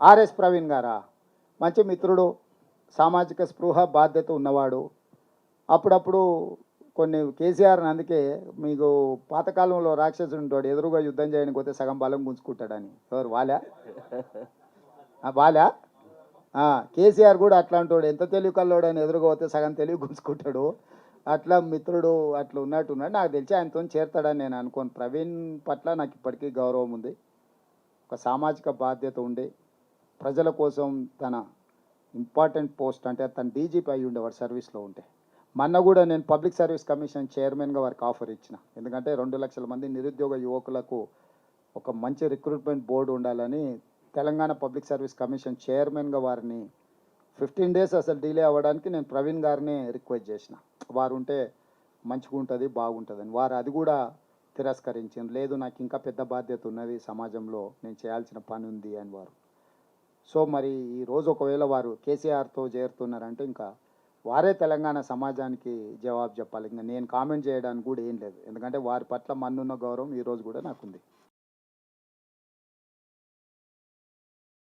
RS Praveen గారా? మంచి మిత్రుడు, సామాజిక స్పృహ బాధ్యత ఉన్నవాడు. అప్పుడప్పుడు కొన్ని కేసీఆర్ని అందుకే మీకు పాతకాలంలో రాక్షసుడు ఉంటాడు, ఎదురుగా యుద్ధం చేయడానికి పోతే సగం బలం గుంజుకుంటాడని. ఎవరు వాలా? వాలా? కేసీఆర్ కూడా అట్లాంటోడు, ఎంత తెలివి కల్లోడని ఎదురుగా పోతే సగం తెలివి గుంజుకుంటాడు. అట్లా మిత్రుడు అట్లా ఉన్నట్టున్నాడు. నాకు తెలిసి ఆయనతో చేరుతాడని నేను అనుకోను. ప్రవీణ్ పట్ల నాకు ఇప్పటికీ గౌరవం ఉంది. ఒక సామాజిక బాధ్యత ఉండి ప్రజల కోసం తన ఇంపార్టెంట్ పోస్ట్ అంటే తన డీజీపీ అయ్యి ఉండేవాడు సర్వీస్లో ఉంటే. మొన్న కూడా నేను పబ్లిక్ సర్వీస్ కమిషన్ చైర్మన్గా వారికి ఆఫర్ ఇచ్చిన. ఎందుకంటే 2 లక్షల మంది నిరుద్యోగ యువకులకు ఒక మంచి రిక్రూట్మెంట్ బోర్డు ఉండాలని తెలంగాణ పబ్లిక్ సర్వీస్ కమిషన్ చైర్మన్గా వారిని 15 డేస్ అసలు డిలే అవ్వడానికి నేను ప్రవీణ్ గారిని రిక్వెస్ట్ చేసిన. వారు ఉంటే మంచిగా ఉంటుంది, బాగుంటుందని. వారు అది కూడా తిరస్కరించారు. లేదు, నాకు ఇంకా పెద్ద బాధ్యత ఉన్నది, సమాజంలో నేను చేయాల్సిన పని ఉంది అని వారు. సో మరి ఈరోజు ఒకవేళ వారు కేసీఆర్తో చేరుతున్నారంటే ఇంకా వారే తెలంగాణ సమాజానికి జవాబు చెప్పాలి. ఇంకా నేను కామెంట్ చేయడానికి కూడా ఏం లేదు. ఎందుకంటే వారి పట్ల మన్నున్న గౌరవం ఈరోజు కూడా నాకుంది.